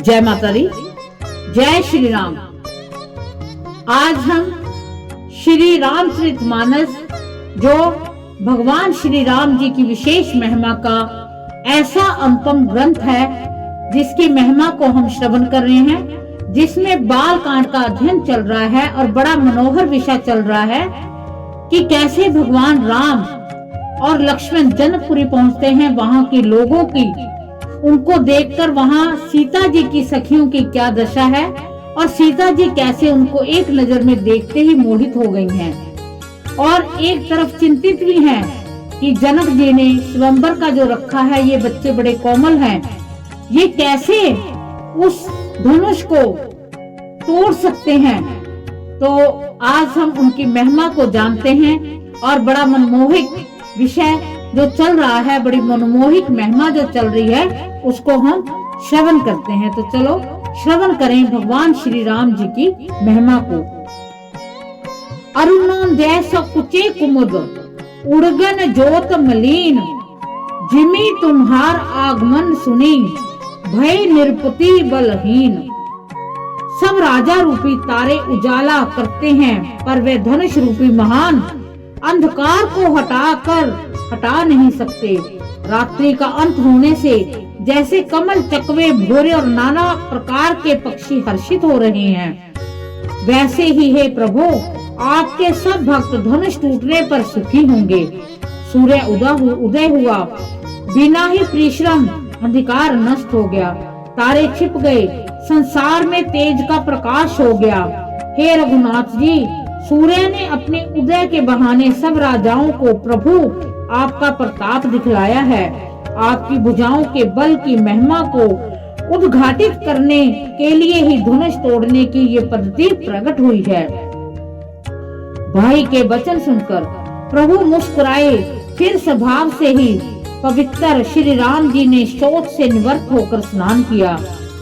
जय माता दी, जय श्री राम। आज हम श्री रामचरितमानस, जो भगवान श्री राम जी की विशेष महिमा का ऐसा अनुपम ग्रंथ है, जिसकी महिमा को हम श्रवण कर रहे हैं, जिसमें बाल कांड का अध्ययन चल रहा है और बड़ा मनोहर विषय चल रहा है कि कैसे भगवान राम और लक्ष्मण जनकपुरी पहुंचते हैं। वहां के लोगों की, उनको देखकर वहां सीता जी की सखियों की क्या दशा है और सीता जी कैसे उनको एक नजर में देखते ही मोहित हो गई हैं, और एक तरफ चिंतित भी हैं कि जनक जी ने स्वयंवर का जो रखा है, ये बच्चे बड़े कोमल हैं, ये कैसे उस धनुष को तोड़ सकते हैं। तो आज हम उनकी महिमा को जानते हैं और बड़ा मनमोहक विषय जो चल रहा है, बड़ी मनमोहक महिमा जो चल रही है, उसको हम श्रवण करते हैं। तो चलो श्रवण करें भगवान श्री राम जी की महिमा को। अरुणोदय कुचे कुमुद उड़गन जोत मलीन, जिमी तुम्हार आगमन सुनी भय निरपति बलहीन। सब राजा रूपी तारे उजाला करते हैं, पर वे धनुष रूपी महान अंधकार को हटा नहीं सकते। रात्रि का अंत होने से जैसे कमल, चकवे, भोरे और नाना प्रकार के पक्षी हर्षित हो रहे हैं, वैसे ही हे प्रभु, आपके सब भक्त धनुष टूटने पर सुखी होंगे। सूर्य उदय हुआ, बिना ही परिश्रम अंधकार नष्ट हो गया, तारे छिप गए, संसार में तेज का प्रकाश हो गया। हे रघुनाथ जी, सूर्य ने अपने उदय के बहाने सब राजाओं को प्रभु आपका प्रताप दिखलाया है। आपकी भुजाओं के बल की महिमा को उद्घाटित करने के लिए ही धनुष तोड़ने की ये पद्धति प्रकट हुई है। भाई के वचन सुनकर प्रभु मुस्कुराए, फिर स्वभाव से ही पवित्र श्री राम जी ने शौच से निवृत्त होकर स्नान किया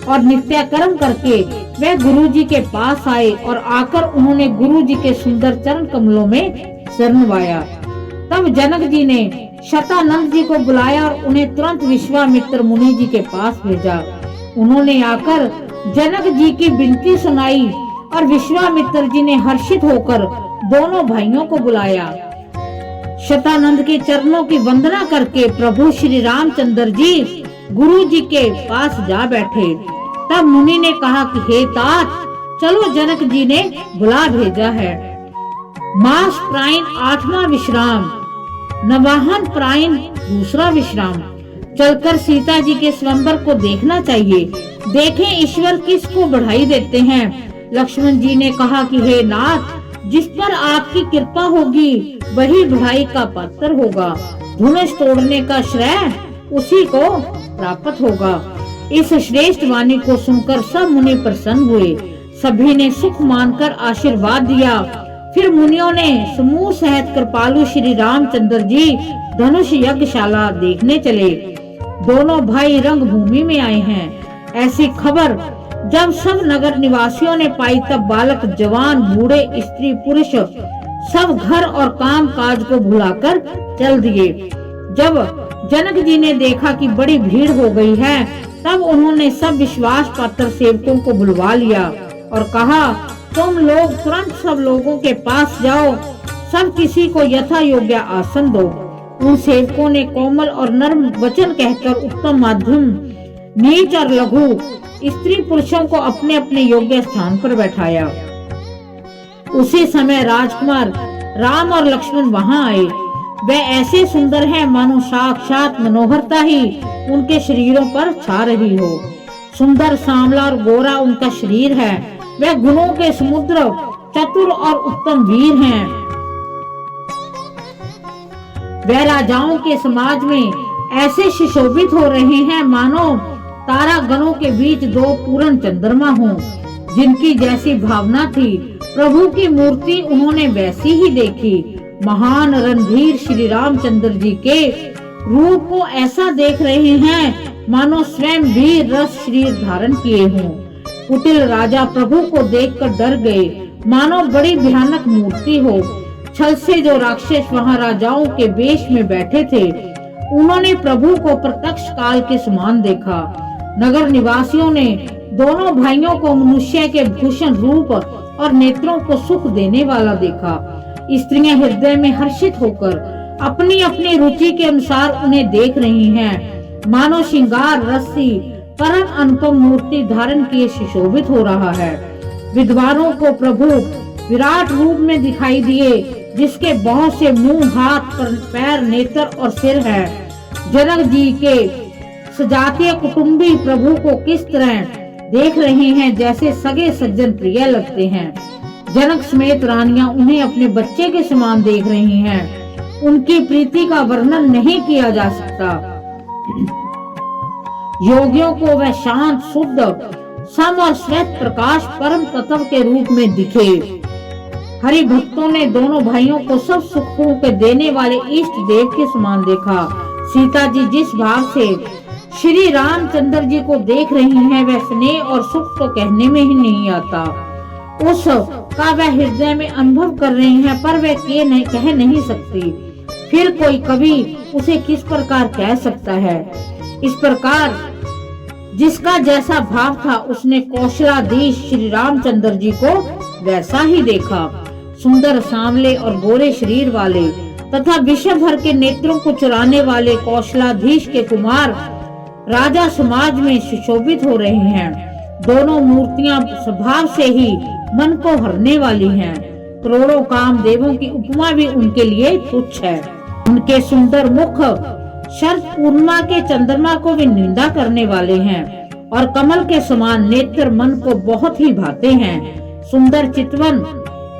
और नित्य कर्म करके वे गुरु जी के पास आए, और आकर उन्होंने गुरु जी के सुंदर चरण कमलों में सिर नवाया। तब जनक जी ने शतानंद जी को बुलाया और उन्हें तुरंत विश्वामित्र मुनि जी के पास भेजा। उन्होंने आकर जनक जी की विनती सुनाई और विश्वामित्र जी ने हर्षित होकर दोनों भाइयों को बुलाया। शतानंद के चरणों की वंदना करके प्रभु श्री रामचंद्र जी गुरु जी के पास जा बैठे। तब मुनि ने कहा कि हे तात, चलो, जनक जी ने बुला भेजा है। मास प्रायण 8वां विश्राम, नवाहन प्रायण 2रा विश्राम। चलकर सीता जी के स्वयंवर को देखना चाहिए, देखें ईश्वर किसको बढ़ाई देते हैं। लक्ष्मण जी ने कहा कि हे नाथ, जिस पर आपकी कृपा होगी वही बढ़ाई का पात्र होगा, धनुष तोड़ने का श्रेय उसी को प्राप्त होगा। इस श्रेष्ठ वाणी को सुनकर सब मुनि प्रसन्न हुए, सभी ने सुख मानकर आशीर्वाद दिया। फिर मुनियों ने समूह सहित कृपालु श्री रामचंद्र जी धनुष यज्ञशाला देखने चले। दोनों भाई रंग भूमि में आए हैं। ऐसी खबर जब सब नगर निवासियों ने पाई, तब बालक, जवान, बूढ़े, स्त्री, पुरुष सब घर और काम काज को भुलाकर चल दिए। जब जनक जी ने देखा कि बड़ी भीड़ हो गई है, तब उन्होंने सब विश्वास पात्र सेवकों को बुलवा लिया और कहा, तुम लोग तुरंत सब लोगों के पास जाओ, सब किसी को यथा योग्य आसन दो। उन सेवकों ने कोमल और नर्म वचन कहकर उत्तम, मध्यम, नीच और लघु स्त्री पुरुषों को अपने अपने योग्य स्थान पर बैठाया। उसी समय राजकुमार राम और लक्ष्मण वहां आए। वे ऐसे सुंदर हैं मानो साक्षात मनोहरता ही उनके शरीरों पर छा रही हो। सुंदर, सांवला और गोरा उनका शरीर है। वे गुणों के समुद्र, चतुर और उत्तम वीर हैं। वे राजाओं के समाज में ऐसे सुशोभित हो रहे हैं मानो तारा गणों के बीच 2 पूर्ण चंद्रमा हों। जिनकी जैसी भावना थी, प्रभु की मूर्ति उन्होंने वैसी ही देखी। महान रणधीर श्री रामचंद्र जी के रूप को ऐसा देख रहे हैं मानो स्वयं वीर रस शरीर धारण किए हों। कुटिल राजा प्रभु को देखकर डर गए, मानो बड़ी भयानक मूर्ति हो। छल से जो राक्षस वहां राजाओं के वेश में बैठे थे, उन्होंने प्रभु को प्रत्यक्ष काल के समान देखा। नगर निवासियों ने दोनों भाइयों को मनुष्य के भूषण रूप और नेत्रों को सुख देने वाला देखा। स्त्रियां हृदय में हर्षित होकर अपनी अपनी रुचि के अनुसार उन्हें देख रही हैं। मानो श्रृंगार रस्सी परम अनुपम मूर्ति धारण किए सुशोभित हो रहा है। विद्वानों को प्रभु विराट रूप में दिखाई दिए, जिसके बहुत से मुंह, हाथ, पैर, नेत्र और सिर है। जनक जी के सजातीय कुटुंबी प्रभु को किस तरह देख रहे हैं, जैसे सगे सज्जन प्रिय लगते हैं। जनक समेत रानियां उन्हें अपने बच्चे के समान देख रही हैं। उनकी प्रीति का वर्णन नहीं किया जा सकता। योगियों को वह शांत, शुद्ध, सम और श्वेत प्रकाश परम तत्व के रूप में दिखे। हरि भक्तों ने दोनों भाइयों को सब सुखों के देने वाले इष्ट देव के समान देखा। सीता जी जिस भाव से श्री रामचंद्र जी को देख रही हैं, वह स्नेह और सुख तो कहने में ही नहीं आता। उस का वह हृदय में अनुभव कर रही हैं, पर वह कह नहीं सकती। फिर कोई कवि उसे किस प्रकार कह सकता है। इस प्रकार जिसका जैसा भाव था, उसने कौशलाधीश श्री रामचंद्र जी को वैसा ही देखा। सुंदर, सांवले और गोरे शरीर वाले तथा विश्व भर के नेत्रों को चुराने वाले कौशलाधीश के कुमार राजा समाज में सुशोभित हो रहे हैं। दोनों मूर्तियां स्वभाव से ही मन को हरने वाली हैं। करोड़ों कामदेवों की उपमा भी उनके लिए तुच्छ है। उनके सुंदर मुख शरद पूर्णिमा के चंद्रमा को भी निंदा करने वाले हैं और कमल के समान नेत्र मन को बहुत ही भाते हैं। सुंदर चितवन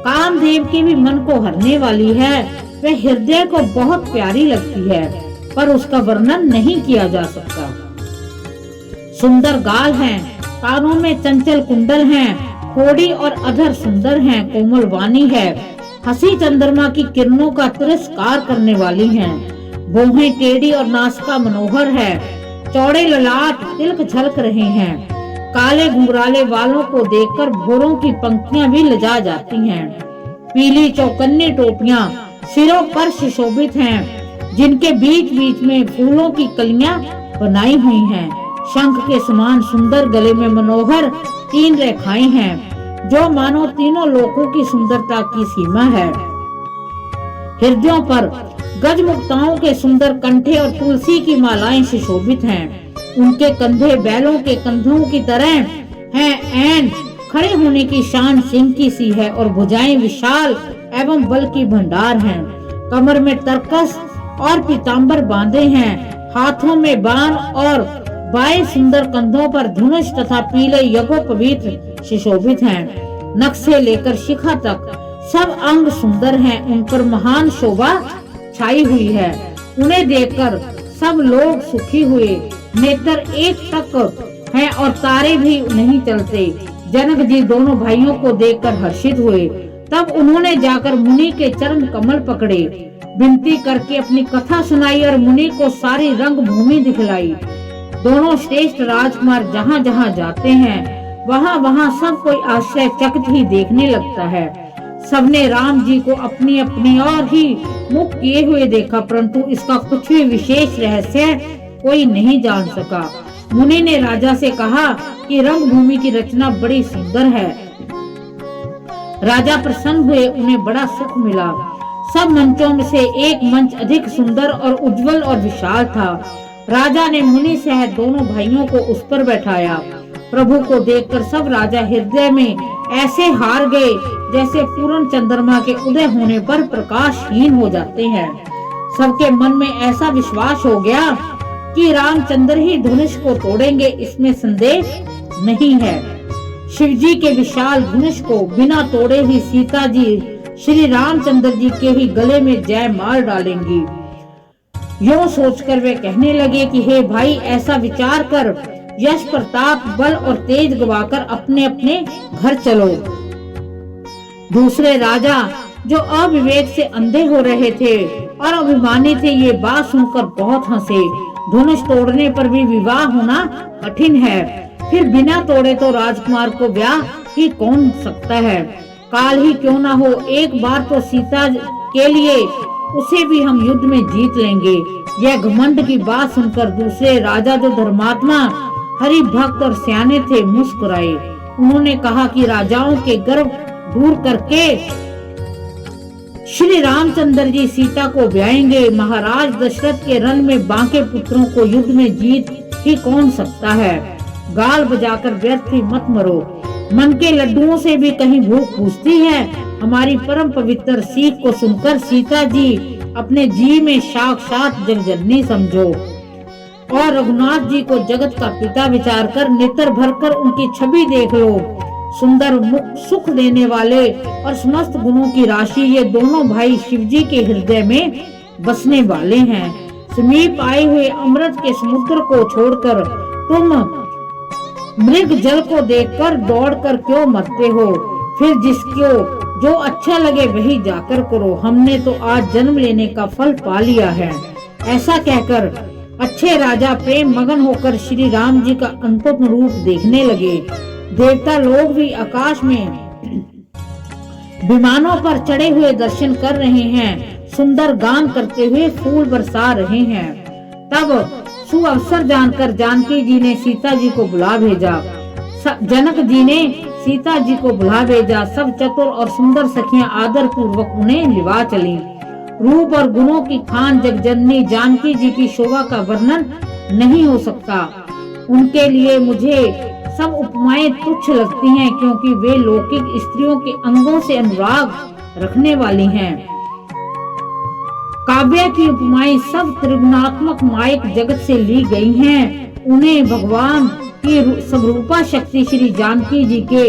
कामदेव की भी मन को हरने वाली है। वह हृदय को बहुत प्यारी लगती है, पर उसका वर्णन नहीं किया जा सकता। सुंदर गाल हैं, कानों में चंचल कुंडल हैं, होड़ी और अधर सुंदर हैं, कोमल वाणी है, हंसी चंद्रमा की किरणों का तिरस्कार करने वाली हैं। भौहें टेढ़ी और नासिका मनोहर है, चौड़े ललाट तिलक झलक रहे हैं। काले घुंघराले वालों को देखकर भौरों की पंक्तियां भी लजा जाती हैं। पीली चौकन्नी टोपियां सिरों पर सुशोभित हैं, जिनके बीच बीच में फूलों की कलियां बनाई हुई हैं। शंख के समान सुंदर गले में मनोहर 3 रेखाएं हैं, जो मानो तीनों लोकों की सुंदरता की सीमा है। हृदयों पर गजमुक्ताओं के सुंदर कंठे और तुलसी की मालाएं सुशोभित हैं। उनके कंधे बैलों के कंधों की तरह हैं, ऐन खड़े होने की शान सिंह की सी है और भुजाएं विशाल एवं बल की भंडार हैं। कमर में तरकस और पीताम्बर बांधे हैं, हाथों में बाण और बाएं सुंदर कंधों पर धनुष तथा पीले यज्ञोपवीत सुशोभित हैं। नख से लेकर शिखा तक सब अंग सुंदर हैं, उन पर महान शोभा छाई हुई है। उन्हें देखकर सब लोग सुखी हुए। नेत्र एक तक हैं और तारे भी नहीं चलते। जनक जी दोनों भाइयों को देखकर हर्षित हुए। तब उन्होंने जाकर मुनि के चरण कमल पकड़े, विनती करके अपनी कथा सुनाई और मुनि को सारी रंग भूमि दिखलाई। दोनों श्रेष्ठ राजकुमार जहाँ जहाँ जाते हैं, वहाँ वहाँ सब कोई आश्चर्यचकित ही देखने लगता है। सबने राम जी को अपनी अपनी ओर ही मुख किए हुए देखा, परंतु इसका कुछ भी विशेष रहस्य कोई नहीं जान सका। मुनि ने राजा से कहा कि रंगभूमि की रचना बड़ी सुंदर है। राजा प्रसन्न हुए, उन्हें बड़ा सुख मिला। सब मंचों में से एक मंच अधिक सुंदर और उज्जवल और विशाल था। राजा ने मुनि सहित दोनों भाइयों को उस पर बैठाया। प्रभु को देखकर सब राजा हृदय में ऐसे हार गए, जैसे पूर्ण चंद्रमा के उदय होने पर प्रकाशहीन हो जाते हैं। सबके मन में ऐसा विश्वास हो गया कि रामचंद्र ही धनुष को तोड़ेंगे, इसमें संदेह नहीं है। शिव जी के विशाल धनुष को बिना तोड़े ही सीता जी श्री रामचंद्र जी के ही गले में जयमाल डालेंगी। यूं सोचकर वे कहने लगे कि हे भाई, ऐसा विचार कर यश प्रताप बल और तेज गवाकर अपने अपने घर चलो। दूसरे राजा जो अविवेक से अंधे हो रहे थे और अभिमानी थे, ये बात सुनकर बहुत हंसे। धनुष तोड़ने पर भी विवाह होना कठिन है, फिर बिना तोड़े तो राजकुमार को ब्याह ही कौन सकता है। काल ही क्यों ना हो, एक बार तो सीता के लिए उसे भी हम युद्ध में जीत लेंगे। यह घमंड की बात सुनकर दूसरे राजा जो धर्मात्मा हरि भक्त और सियाने थे, मुस्कुराए। उन्होंने कहा कि राजाओं के गर्व दूर करके श्री रामचंद्र जी सीता को ब्याहेंगे। महाराज दशरथ के रण में बांके पुत्रों को युद्ध में जीत ही कौन सकता है। गाल बजाकर व्यर्थ ही मत मरो, मन के लड्डुओं से भी कहीं भूख पूछती है। हमारी परम पवित्र सीख को सुनकर सीता जी अपने जी में साक्षात जगजननी समझो और रघुनाथ जी को जगत का पिता विचार कर नेत्र भरकर उनकी छवि देख लो। सुंदर मुख, सुख देने वाले और समस्त गुणों की राशि ये दोनों भाई शिव जी के हृदय में बसने वाले हैं। समीप आए हुए अमृत के समुद्र को छोड़कर तुम मृग जल को देखकर दौड़कर क्यों मरते हो। फिर जिसको जो अच्छा लगे वही जाकर करो। हमने तो आज जन्म लेने का फल पा लिया है। ऐसा कहकर अच्छे राजा प्रेम मगन होकर श्री राम जी का अंतिम रूप देखने लगे। देवता लोग भी आकाश में विमानों पर चढ़े हुए दर्शन कर रहे हैं, सुंदर गान करते हुए फूल बरसा रहे हैं। तब सुअवसर जानकर जानकी जी ने सीता जी को बुला भेजा। जनक जी ने सीता जी को बुला भेजा। सब चतुर और सुंदर सखियां आदर पूर्वक उन्हें लिवा चली। रूप और गुणों की खान जगजननी जानकी जी की शोभा का वर्णन नहीं हो सकता। उनके लिए मुझे सब उपमाएं तुच्छ लगती हैं, क्योंकि वे लौकिक स्त्रियों के अंगों से अनुराग रखने वाली हैं। काव्य की उपमाएं सब त्रिगुणात्मक मायक जगत से ली गई हैं। उन्हें भगवान की स्वरूपा शक्ति श्री जानकी जी के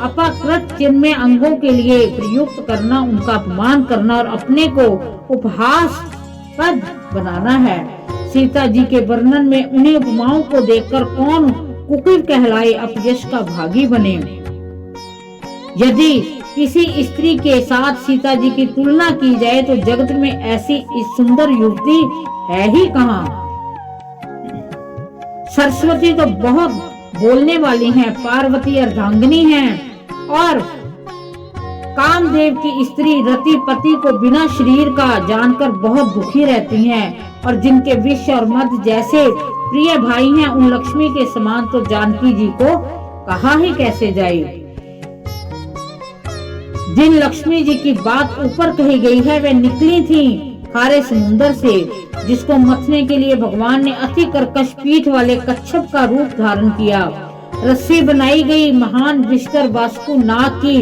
अपाकृत चिन्मय अंगों के लिए प्रयुक्त करना, उनका अपमान करना और अपने को उपहासास्पद बनाना है। सीता जी के वर्णन में उन्हें उपमाओं को देखकर कौन कुकिल कहलाए अपयश का भागी बने। यदि किसी स्त्री के साथ सीता जी की तुलना की जाए तो जगत में ऐसी इस सुंदर युवती है ही कहाँ। सरस्वती तो बहुत बोलने वाली हैं, पार्वती अर्धांगिनी हैं और कामदेव की स्त्री रति पति को बिना शरीर का जानकर बहुत दुखी रहती हैं और जिनके विष और मद जैसे प्रिय भाई हैं, उन लक्ष्मी के समान तो जानकी जी को कहा ही कैसे जाए। जिन लक्ष्मी जी की बात ऊपर कही गई है वे निकली थी खारे समुद्र से, जिसको मथने के लिए भगवान ने अति कर्कश पीठ वाले कच्छप का रूप धारण किया। रस्सी बनाई गई महान विस्तर वासुकु नाग की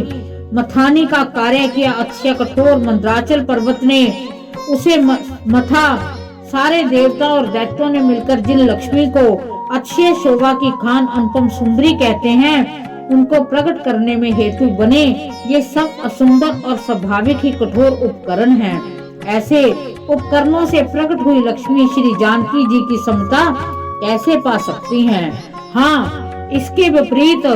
मथानी का कार्य किया। अक्षय कठोर मंदराचल पर्वत ने उसे मथा। सारे देवता और दैत्यों ने मिलकर जिन लक्ष्मी को अक्षय शोभा की खान अनुपम सुंदरी कहते हैं, उनको प्रकट करने में हेतु बने ये सब असुंदर और स्वाभाविक ही कठोर उपकरण हैं। ऐसे उपकरणों से प्रकट हुई लक्ष्मी श्री जानकी जी की समता कैसे पा सकती हैं। हाँ, इसके विपरीत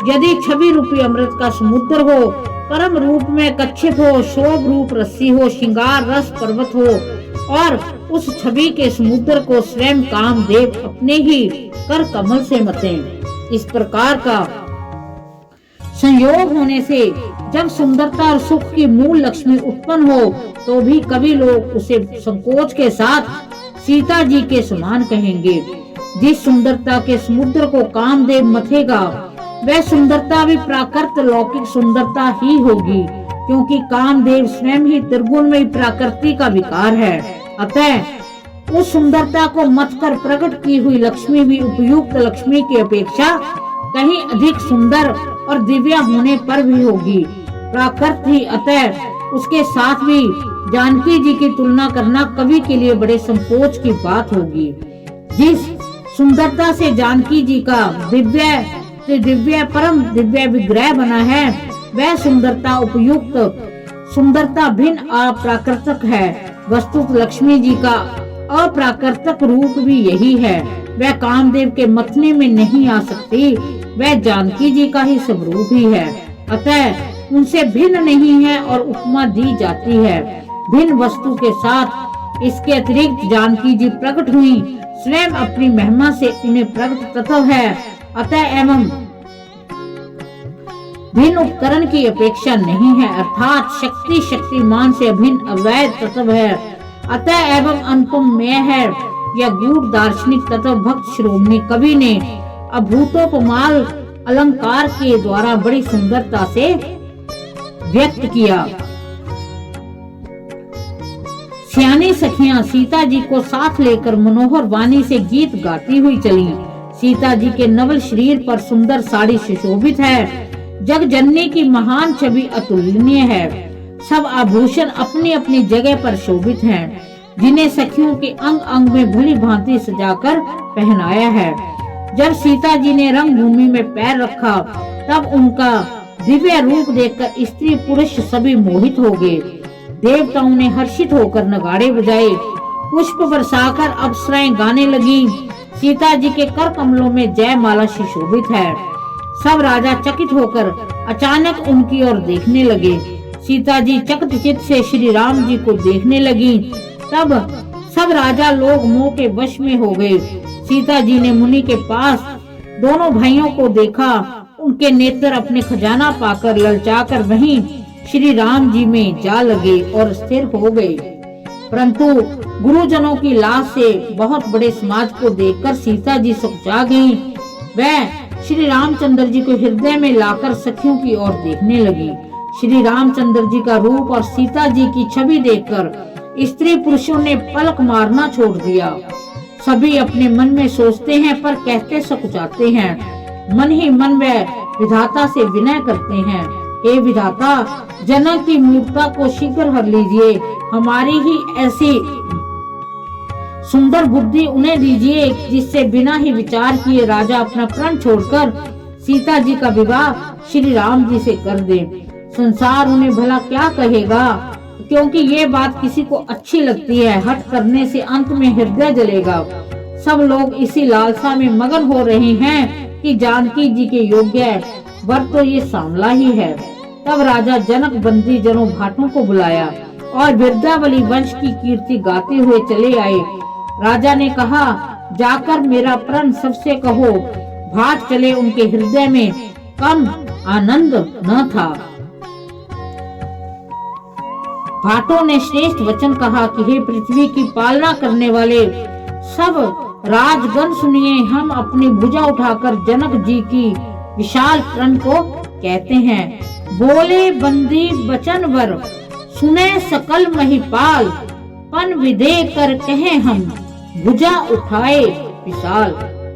यदि छवि रूपी अमृत का समुद्र हो, परम रूप में कच्छप हो, शोभ रूप रस्सी हो, श्रृंगार रस पर्वत हो और उस छवि के समुद्र को स्वयं कामदेव अपने ही कर कमल से मतें। इस प्रकार का संयोग होने से जब सुंदरता और सुख की मूल लक्ष्मी उत्पन्न हो तो भी कवि लोग उसे संकोच के साथ सीता जी के समान कहेंगे। जिस सुंदरता के समुद्र को कामदेव मथेगा वह सुंदरता भी प्राकृत लौकिक सुंदरता ही होगी, क्योंकि कामदेव स्वयं ही त्रिगुण में प्रकृति का विकार है। अतः उस सुंदरता को मथ कर प्रकट की हुई लक्ष्मी भी उपयुक्त लक्ष्मी की अपेक्षा कहीं अधिक सुंदर और दिव्या होने पर भी होगी। प्राकृत ही, अतः उसके साथ भी जानकी जी की तुलना करना कवि के लिए बड़े संकोच की बात होगी। जिस सुंदरता से जानकी जी का दिव्य से दिव्य परम दिव्य विग्रह बना है, वह सुंदरता उपयुक्त सुंदरता भिन्न अप्राकृतिक है। वस्तुत लक्ष्मी जी का अप्राकृतिक रूप भी यही है। वह कामदेव के मथने में नहीं आ सकती, वह जानकी जी का ही स्वरूप ही है। अतः उनसे भिन्न नहीं है और उपमा दी जाती है भिन्न वस्तु के साथ। इसके अतिरिक्त जानकी जी प्रकट हुई, स्वयं अपनी महिमा से उन्हें प्रकट तत्व है। अतः एवं भिन्न उपकरण की अपेक्षा नहीं है, अर्थात शक्ति शक्तिमान से अभिन्न अवैध तत्व है। अतः एवं अनुपमेय है। यह गूढ़ दार्शनिक तत्व भक्त शिरोमणि कवि ने अभूतोपमाल अलंकार के द्वारा बड़ी सुंदरता से व्यक्त किया। सियानी सखियां सीता जी को साथ लेकर मनोहर वाणी से गीत गाती हुई चली। सीता जी के नवल शरीर पर सुंदर साड़ी सुशोभित है। जग जननी की महान छवि अतुलनीय है। सब आभूषण अपनी अपनी जगह पर शोभित हैं, जिन्हें सखियों के अंग अंग में भली भांति सजाकर पहनाया है। जब सीता जी ने रंगभूमि में पैर रखा तब उनका दिव्य रूप देखकर स्त्री पुरुष सभी मोहित हो गए। देवताओं ने हर्षित होकर नगाड़े बजाए, पुष्प बरसाकर अप्सराएं गाने लगी। सीता जी के कर कमलों में जयमाला सुशोभित है। सब राजा चकित होकर अचानक उनकी ओर देखने लगे। सीता जी चकित से श्री राम जी को देखने लगी। तब सब राजा लोग मोह के वश में हो गए। सीता जी ने मुनि के पास दोनों भाइयों को देखा। उनके नेत्र अपने खजाना पाकर ललचाकर वहीं श्री राम जी में जा लगे और स्थिर हो गए। परंतु गुरुजनों की लाश से बहुत बड़े समाज को देखकर सीता जी सकुचा गईं। वह श्री रामचंद्र जी को हृदय में लाकर सखियों की ओर देखने लगी। श्री रामचंद्र जी का रूप और सीता जी की छवि देखकर स्त्री पुरुषों ने पलक मारना छोड़ दिया। सभी अपने मन में सोचते हैं पर कहते सकुचाते हैं। मन ही मन वे विधाता से विनय करते हैं, हे विधाता, जनक की मूर्खता को शीघ्र हर लीजिए। हमारी ही ऐसी सुंदर बुद्धि उन्हें दीजिए जिससे बिना ही विचार किए राजा अपना प्राण छोड़कर सीता जी का विवाह श्री राम जी से कर दे। संसार उन्हें भला क्या कहेगा, क्योंकि ये बात किसी को अच्छी लगती है। हट करने से अंत में हृदय जलेगा। सब लोग इसी लालसा में मगन हो रहे हैं कि जानकी जी के योग्य वर तो ये सांवला ही है। तब राजा जनक बंदी जनों भाटों को बुलाया और विद्यावली वंश की कीर्ति गाते हुए चले आए। राजा ने कहा, जाकर मेरा प्रण सबसे कहो। भाट चले, उनके हृदय में कम आनंद न था। भाटों ने श्रेष्ठ वचन कहा कि हे पृथ्वी की पालना करने वाले सब राजगण सुनिए, हम अपनी भुजा उठाकर जनक जी की विशाल प्रण को कहते हैं। बोले बंदी बचन वर, सुने सकल महिपाल, पन विदे कर कहे हम, भुजा उठाए विशाल।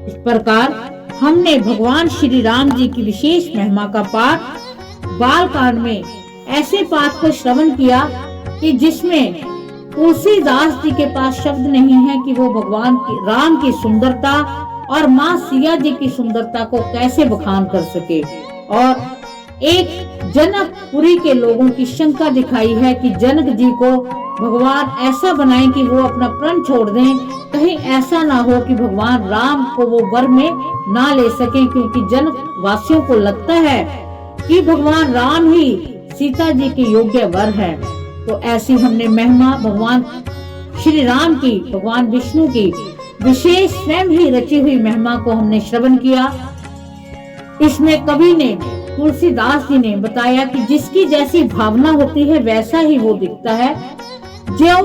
इस प्रकार हमने भगवान श्री राम जी की विशेष महिमा का पाठ बालकांड में ऐसे पाठ को श्रवण किया कि जिसमें तुलसीदास जी के पास शब्द नहीं है कि वो भगवान की राम की सुंदरता और माँ सिया जी की सुंदरता को कैसे बखान कर सके। और एक जनकपुरी के लोगों की शंका दिखाई है कि जनक जी को भगवान ऐसा बनाए कि वो अपना प्रण छोड़ दें। कहीं ऐसा ना हो कि भगवान राम को वो वर में ना ले सके, क्योंकि जनक वासियों को लगता है कि भगवान राम ही सीता जी के योग्य वर है। तो ऐसी हमने महिमा भगवान श्री राम की, भगवान विष्णु की विशेष स्वयं ही रची हुई महिमा को हमने श्रवण किया। इसमें कवि ने, तुलसीदास जी ने बताया कि जिसकी जैसी भावना होती है वैसा ही वो दिखता है। जो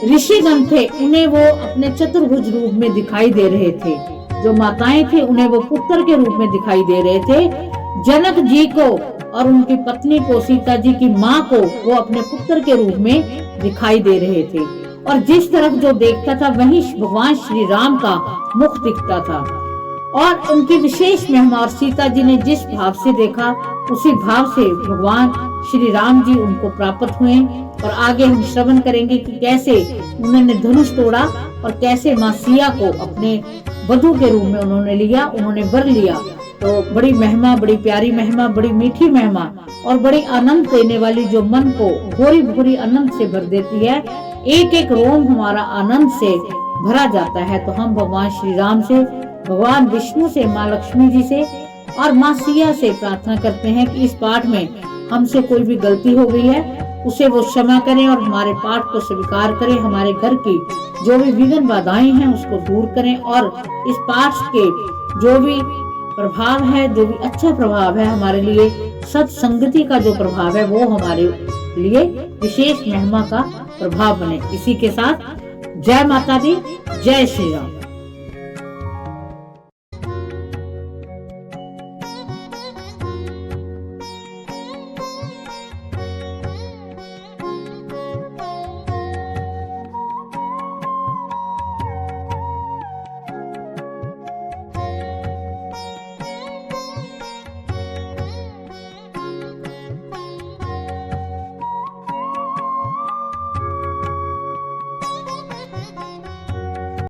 ऋषिगण थे उन्हें वो अपने चतुर्भुज रूप में दिखाई दे रहे थे, जो माताएं थी उन्हें वो पुत्र के रूप में दिखाई दे रहे थे। जनक जी को और उनकी पत्नी को, सीता जी की माँ को वो अपने पुत्र के रूप में दिखाई दे रहे थे। और जिस तरफ जो देखता था वहीं भगवान श्री राम का मुख दिखता था और उनकी विशेष महिमा। और सीता जी ने जिस भाव से देखा उसी भाव से भगवान श्री राम जी उनको प्राप्त हुए। और आगे हम श्रवण करेंगे कि कैसे उन्होंने धनुष तोड़ा और कैसे माँ सिया को अपने वधू के रूप में उन्होंने लिया, उन्होंने वर लिया। तो बड़ी महिमा, बड़ी प्यारी महिमा, बड़ी मीठी महिमा और बड़ी आनंद देने वाली, जो मन को भोरी भोरी आनंद से भर देती है। एक एक रोम हमारा आनंद से भरा जाता है। तो हम भगवान श्री राम से, भगवान विष्णु से, माँ लक्ष्मी जी से और माँ सिया से प्रार्थना करते हैं कि इस पाठ में हमसे कोई भी गलती हो गई है उसे वो क्षमा करें और हमारे पाठ को स्वीकार करें। हमारे घर की जो भी विघ्न बाधाएं हैं उसको दूर करें और इस पाठ के जो भी प्रभाव है, जो भी अच्छा प्रभाव है हमारे लिए, सत्संगति का जो प्रभाव है वो हमारे लिए विशेष महिमा का प्रभाव बने। इसी के साथ जय माता दी, जय श्री राम।